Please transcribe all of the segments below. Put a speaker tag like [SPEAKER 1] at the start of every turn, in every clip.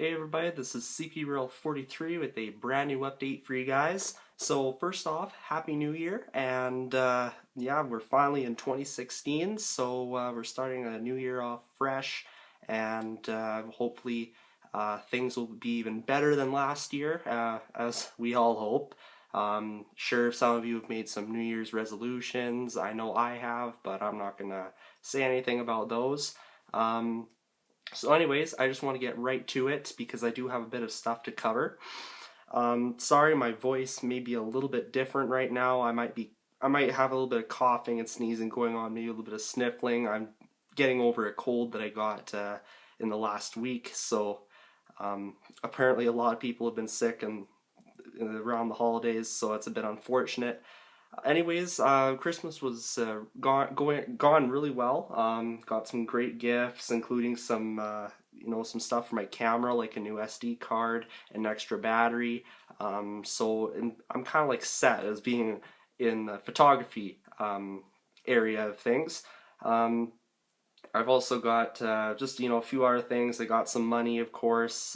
[SPEAKER 1] Hey everybody, this is CPR43 with a brand new update for you guys. So first off, Happy New Year, and yeah, we're finally in 2016, so we're starting a new year off fresh, and hopefully things will be even better than last year, as we all hope. Sure, some of you have made some New Year's resolutions. I know I have, but I'm not gonna say anything about those. So anyways, I just want to get right to it because I do have a bit of stuff to cover. Sorry, my voice may be a little bit different right now. I might have a little bit of coughing and sneezing going on, maybe a little bit of sniffling. I'm getting over a cold that I got in the last week. So apparently a lot of people have been sick and around the holidays, so it's a bit unfortunate. Anyways, Christmas was gone really well. Got some great gifts, including some some stuff for my camera, like a new SD card, an extra battery. So I'm kind of like set as being in the photography area of things. I've also got just a few other things. I got some money, of course,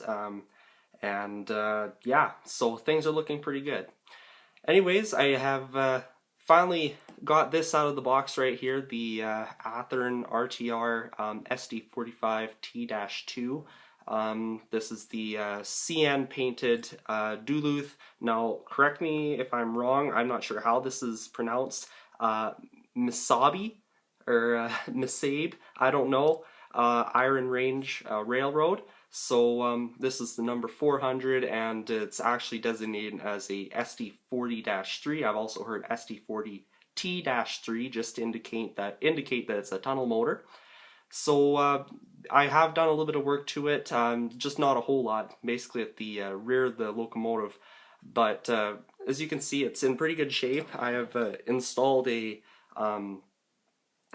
[SPEAKER 1] and yeah, so things are looking pretty good. Anyways, I have finally got this out of the box right here, the Athearn RTR SD45T-2. This is the CN painted Duluth. Now, correct me if I'm wrong, I'm not sure how this is pronounced. Misabi or Misabe, I don't know. Iron Range Railroad. So this is the number 400, and it's actually designated as a SD40-3. I've also heard SD40T-3 just to indicate that it's a tunnel motor. So I have done a little bit of work to it, just not a whole lot, basically at the rear of the locomotive. But as you can see, it's in pretty good shape. I have installed an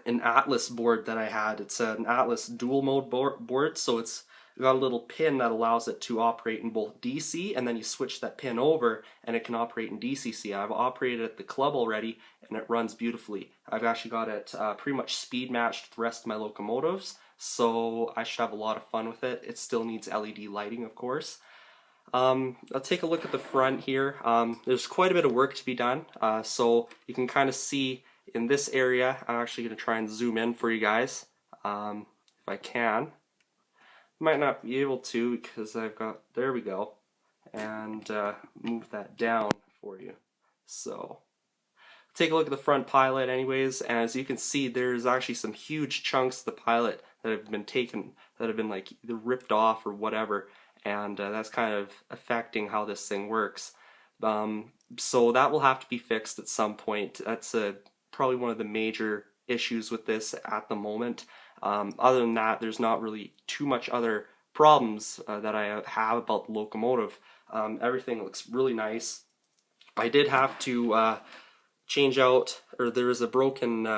[SPEAKER 1] Atlas board that I had. It's an Atlas dual mode board, so it's got a little pin that allows it to operate in both DC, and then you switch that pin over and it can operate in DCC. I've operated at the club already and it runs beautifully. I've actually got it pretty much speed matched with the rest of my locomotives, so I should have a lot of fun with it. It still needs LED lighting, of course. I'll take a look at the front here. There's quite a bit of work to be done, so you can kind of see in this area. I'm actually going to try and zoom in for you guys if I can. Might not be able to because there we go, and move that down for you. So take a look at the front pilot anyways, and as you can see, there's actually some huge chunks of the pilot that have been taken, that have been like either ripped off or whatever, and that's kind of affecting how this thing works. So that will have to be fixed at some point. That's probably one of the major issues with this at the moment. Other than that, there's not really too much other problems that I have about the locomotive. Everything looks really nice. I did have to change out, or there is a broken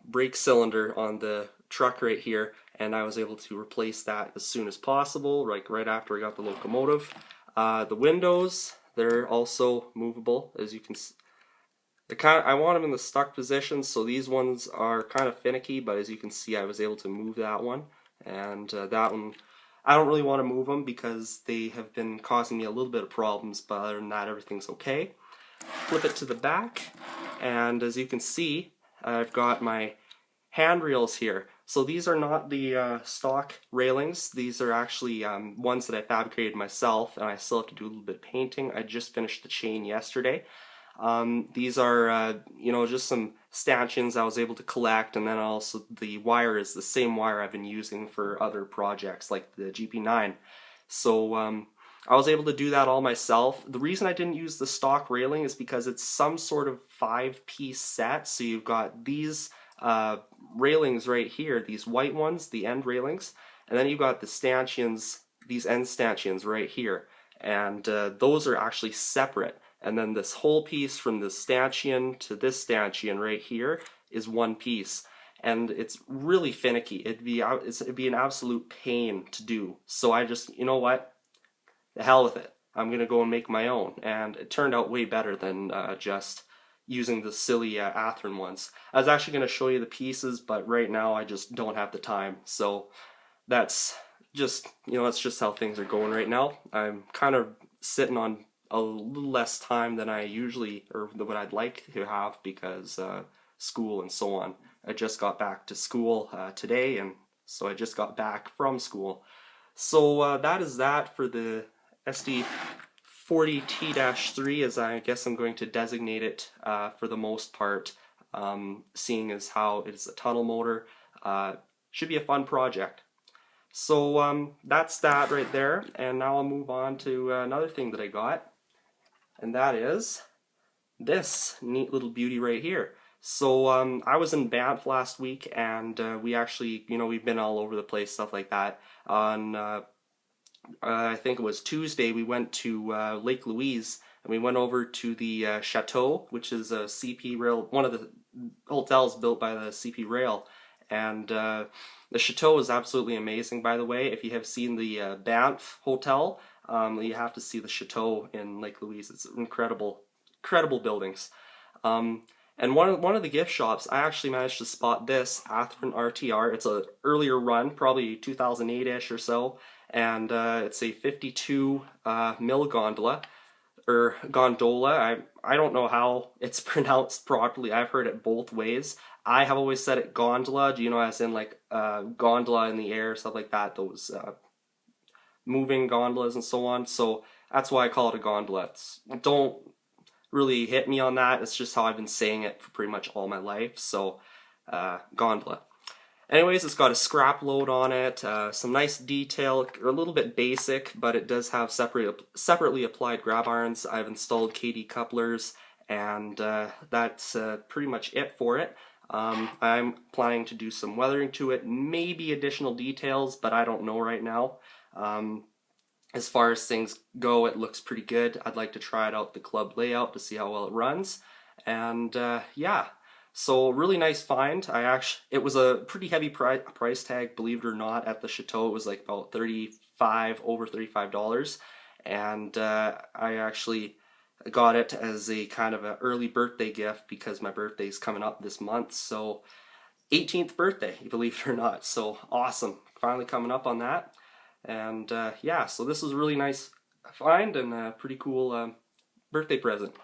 [SPEAKER 1] brake cylinder on the truck right here, and I was able to replace that as soon as possible, like right after I got the locomotive. The windows, they're also movable, as you can see. I want them in the stuck position, so these ones are kind of finicky, but as you can see, I was able to move that one, and that one, I don't really want to move them because they have been causing me a little bit of problems, but other than that, everything's okay. Flip it to the back, and as you can see, I've got my handrails here. So these are not the stock railings. These are actually ones that I fabricated myself, and I still have to do a little bit of painting. I just finished the chain yesterday. These are, just some stanchions I was able to collect, and then also the wire is the same wire I've been using for other projects like the GP9. So I was able to do that all myself. The reason I didn't use the stock railing is because it's some sort of 5-piece set. So you've got these railings right here, these white ones, the end railings, and then you've got the stanchions, these end stanchions right here, and those are actually separate. And then this whole piece from this stanchion to this stanchion right here is one piece. And it's really finicky. It'd be an absolute pain to do. So I just, you know what? The hell with it. I'm going to go and make my own. And it turned out way better than just using the silly Athearn ones. I was actually going to show you the pieces, but right now I just don't have the time. So that's just, you know, that's just how things are going right now. I'm kind of sitting on a little less time than I usually, or what I'd like to have, because school and so on. I just got back to school today, and so I just got back from school. So that is that for the SD40T-3, as I guess I'm going to designate it for the most part, seeing as how it's a tunnel motor. Should be a fun project. So that's that right there, and now I'll move on to another thing that I got, and that is this neat little beauty right here. So I was in Banff last week, and we actually, you know, we've been all over the place, stuff like that. On I think it was Tuesday, we went to Lake Louise, and we went over to the Chateau, which is a CP Rail, one of the hotels built by the CP Rail. And the Chateau is absolutely amazing, by the way. If you have seen the Banff Hotel, you have to see the Chateau in Lake Louise. It's incredible, incredible buildings. And one of the gift shops, I actually managed to spot this Atherton RTR. It's an earlier run, probably 2008-ish or so, and it's a 52 mil gondola. Or gondola. I don't know how it's pronounced properly. I've heard it both ways. I have always said it gondola, you know, as in like gondola in the air, stuff like that, those moving gondolas and so on. So that's why I call it a gondola. Don't really hit me on that. It's just how I've been saying it for pretty much all my life. So gondola. Anyways, it's got a scrap load on it, some nice detail, a little bit basic, but it does have separately applied grab irons. I've installed KD couplers, and that's pretty much it for it. I'm planning to do some weathering to it, maybe additional details, but I don't know right now. As far as things go, it looks pretty good. I'd like to try it out the club layout to see how well it runs, and yeah. So really nice find. It was a pretty heavy price tag, believe it or not, at the Chateau. It was like about over $35, and I actually got it as a kind of an early birthday gift because my birthday's coming up this month. So 18th birthday, believe it or not. So awesome, finally coming up on that. And yeah, so this was a really nice find and a pretty cool birthday present.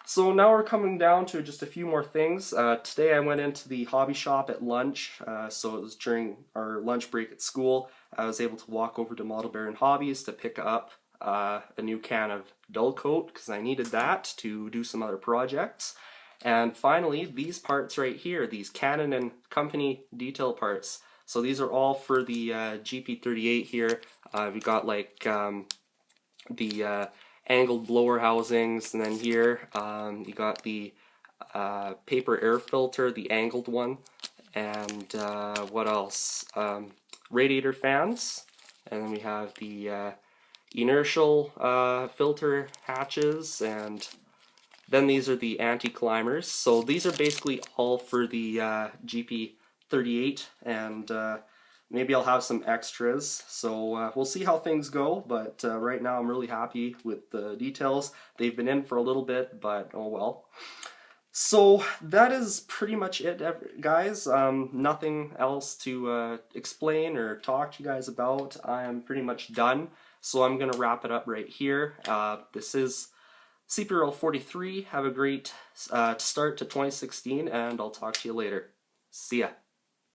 [SPEAKER 1] So now we're coming down to just a few more things. Today I went into the hobby shop at lunch, so it was during our lunch break at school. I was able to walk over to Model Baron Hobbies to pick up a new can of dull coat because I needed that to do some other projects. And finally, these parts right here, these Canon and Company detail parts. So these are all for the GP38 here. We got like the angled blower housings, and then here you got the paper air filter, the angled one, and what else? Radiator fans, and then we have the inertial filter hatches, and then these are the anti-climbers. So these are basically all for the GP38, and maybe I'll have some extras, so we'll see how things go, but right now I'm really happy with the details. They've been in for a little bit, but oh well. So that is pretty much it, guys. Nothing else to explain or talk to you guys about. I am pretty much done, so I'm going to wrap it up right here. This is CPR43. Have a great start to 2016, and I'll talk to you later. See ya.